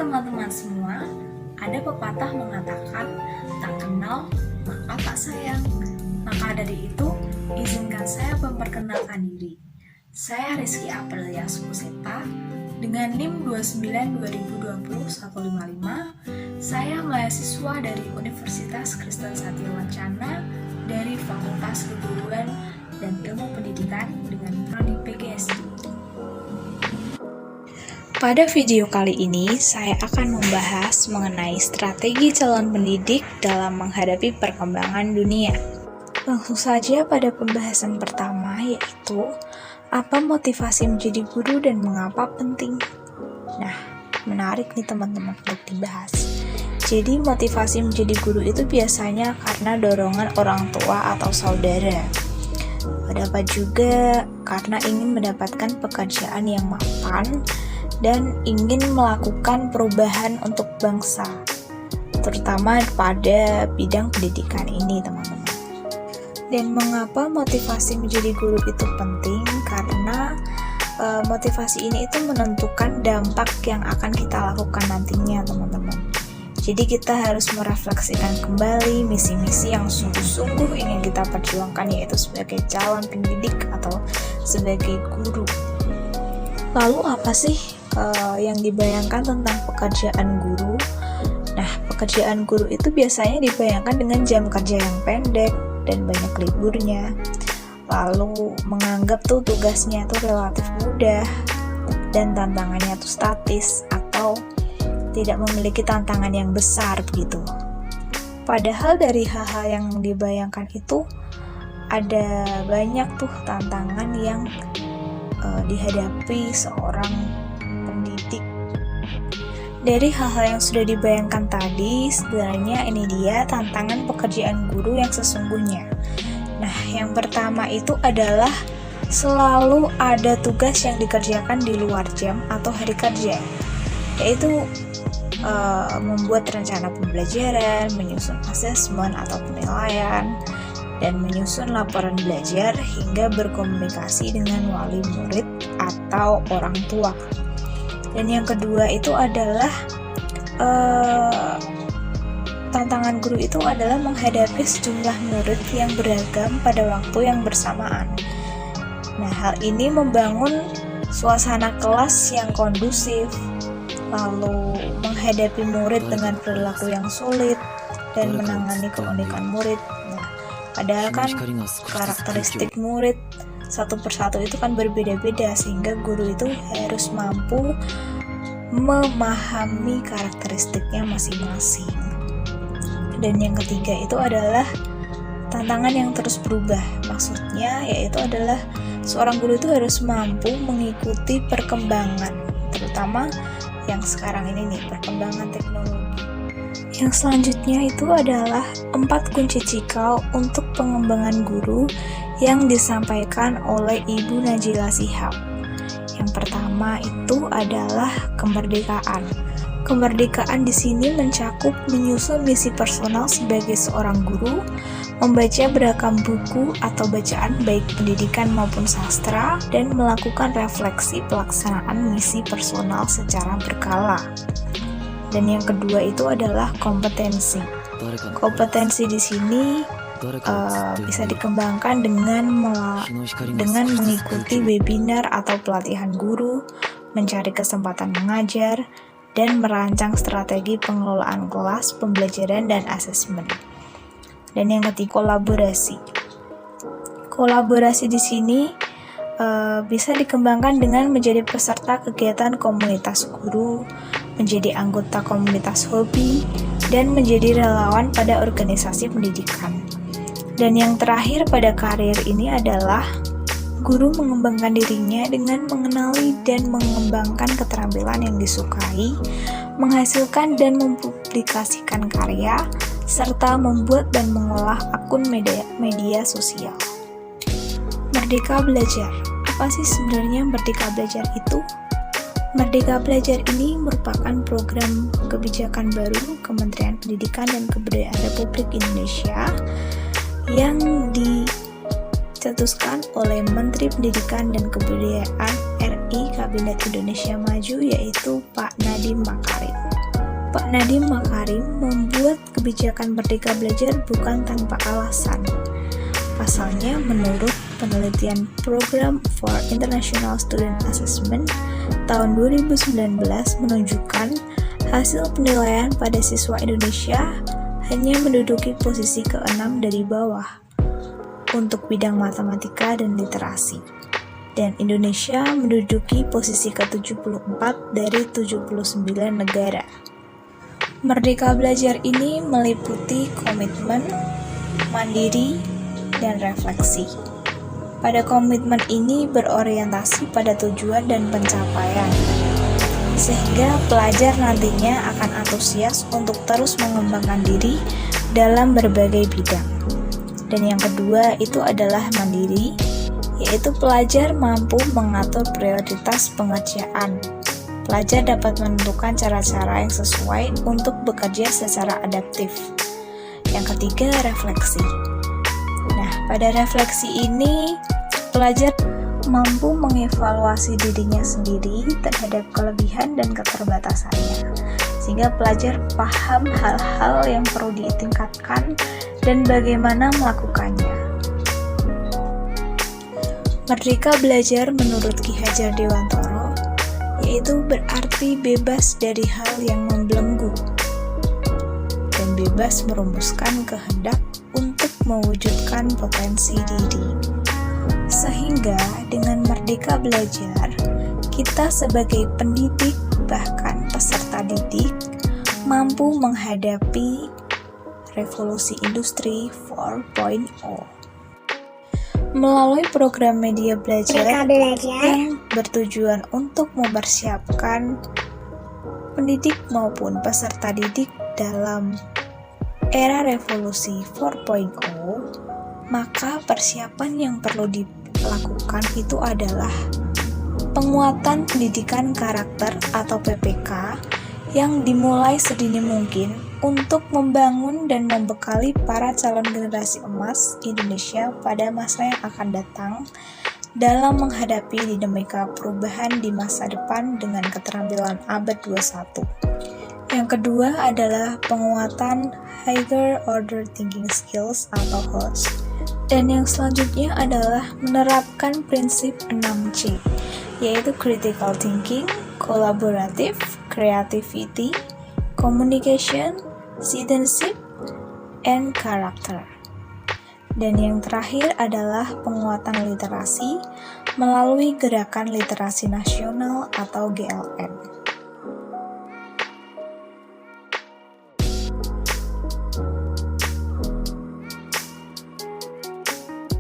teman-teman semua, ada pepatah mengatakan, tak kenal maka tak sayang. Maka dari itu, izinkan saya memperkenalkan diri. Saya Rizky Aprilia Sukuseta, dengan NIM 292020-155. Saya mahasiswa dari Universitas Kristen Satya Wacana dari Fakultas Keguruan dan Ilmu Pendidikan dengan prodi PGSD. Pada video kali ini, saya akan membahas mengenai strategi calon pendidik dalam menghadapi perkembangan dunia. Langsung saja pada pembahasan pertama, yaitu apa motivasi menjadi guru dan mengapa penting. Nah, menarik nih teman-teman untuk dibahas. Jadi motivasi menjadi guru itu biasanya karena dorongan orang tua atau saudara. Dapat juga karena ingin mendapatkan pekerjaan yang mapan dan ingin melakukan perubahan untuk bangsa, terutama pada bidang pendidikan ini, teman-teman. Dan mengapa motivasi menjadi guru itu penting? Karena motivasi ini itu menentukan dampak yang akan kita lakukan nantinya, teman-teman. Jadi kita harus merefleksikan kembali misi-misi yang sungguh-sungguh ingin kita perjuangkan, yaitu sebagai calon pendidik atau sebagai guru. Lalu apa sih yang dibayangkan tentang pekerjaan guru? Nah, pekerjaan guru itu biasanya dibayangkan dengan jam kerja yang pendek dan banyak liburnya. Lalu menganggap tugasnya relatif mudah dan tantangannya statis atau tidak memiliki tantangan yang besar begitu. Padahal dari hal-hal yang dibayangkan itu ada banyak tantangan yang dihadapi seorang pendidik. Dari hal-hal yang sudah dibayangkan tadi, sebenarnya ini dia tantangan pekerjaan guru yang sesungguhnya. Nah, yang pertama itu adalah selalu ada tugas yang dikerjakan di luar jam atau hari kerja, yaitu membuat rencana pembelajaran, menyusun asesmen atau penilaian, dan menyusun laporan belajar hingga berkomunikasi dengan wali murid atau orang tua. Dan yang kedua itu adalah tantangan guru itu adalah menghadapi sejumlah murid yang beragam pada waktu yang bersamaan. Nah, hal ini membangun suasana kelas yang kondusif, lalu menghadapi murid dengan perilaku yang sulit, dan menangani keunikan murid. Nah, padahal kan karakteristik murid satu persatu itu kan berbeda-beda, sehingga guru itu harus mampu memahami karakteristiknya masing-masing. Dan yang ketiga itu adalah tantangan yang terus berubah. Maksudnya yaitu adalah seorang guru itu harus mampu mengikuti perkembangan, terutama yang sekarang ini nih, perkembangan teknologi. Yang selanjutnya itu adalah 4 kunci cikal untuk pengembangan guru yang disampaikan oleh Ibu Najila Shihab. Yang pertama itu adalah kemerdekaan. Kemerdekaan di sini mencakup menyusun misi personal sebagai seorang guru, membaca beragam buku atau bacaan baik pendidikan maupun sastra, dan melakukan refleksi pelaksanaan misi personal secara berkala. Dan yang kedua itu adalah kompetensi. Kompetensi di sini bisa dikembangkan dengan mengikuti webinar atau pelatihan guru, mencari kesempatan mengajar, dan merancang strategi pengelolaan kelas, pembelajaran, dan asesmen. Dan yang ketiga, kolaborasi. Kolaborasi di sini bisa dikembangkan dengan menjadi peserta kegiatan komunitas guru, menjadi anggota komunitas hobi, dan menjadi relawan pada organisasi pendidikan. Dan yang terakhir pada karir ini adalah guru mengembangkan dirinya dengan mengenali dan mengembangkan keterampilan yang disukai, menghasilkan dan mempublikasikan karya, serta membuat dan mengolah akun media sosial. Merdeka Belajar. Apa sih sebenarnya Merdeka Belajar itu? Merdeka Belajar ini merupakan program kebijakan baru Kementerian Pendidikan dan Kebudayaan Republik Indonesia yang dicetuskan oleh Menteri Pendidikan dan Kebudayaan RI Kabinet Indonesia Maju, yaitu Pak Nadiem Makarim. Pak Nadiem Makarim membuat kebijakan Merdeka Belajar bukan tanpa alasan. Pasalnya, menurut penelitian Program for International Student Assessment tahun 2019 menunjukkan hasil penilaian pada siswa Indonesia hanya menduduki posisi ke-6 dari bawah untuk bidang matematika dan literasi. Dan Indonesia menduduki posisi ke-74 dari 79 negara. Merdeka Belajar ini meliputi komitmen, mandiri, dan refleksi. Pada komitmen ini berorientasi pada tujuan dan pencapaian, sehingga pelajar nantinya akan antusias untuk terus mengembangkan diri dalam berbagai bidang. Dan yang kedua itu adalah mandiri, yaitu pelajar mampu mengatur prioritas pengerjaan. Pelajar dapat menentukan cara-cara yang sesuai untuk bekerja secara adaptif. Yang ketiga, refleksi. Nah, pada refleksi ini, pelajar mampu mengevaluasi dirinya sendiri terhadap kelebihan dan keterbatasannya, sehingga pelajar paham hal-hal yang perlu ditingkatkan dan bagaimana melakukannya. Merdeka Belajar menurut Ki Hajar Dewantara yaitu berarti bebas dari hal yang membelenggu dan bebas merumuskan kehendak untuk mewujudkan potensi diri. Sehingga dengan Merdeka Belajar, kita sebagai pendidik bahkan peserta didik mampu menghadapi revolusi industri 4.0. Melalui program media belajar yang bertujuan untuk mempersiapkan pendidik maupun peserta didik dalam era revolusi 4.0, maka persiapan yang perlu dilakukan itu adalah penguatan pendidikan karakter atau PPK yang dimulai sedini mungkin untuk membangun dan membekali para calon generasi emas Indonesia pada masa yang akan datang dalam menghadapi dinamika perubahan di masa depan dengan keterampilan abad 21. Yang kedua adalah penguatan Higher Order Thinking Skills atau HOTS. Dan yang selanjutnya adalah menerapkan prinsip 6C, yaitu Critical Thinking, Collaborative, Creativity, Communication, Citizenship, and Character. Dan yang terakhir adalah penguatan literasi melalui Gerakan Literasi Nasional atau GLN.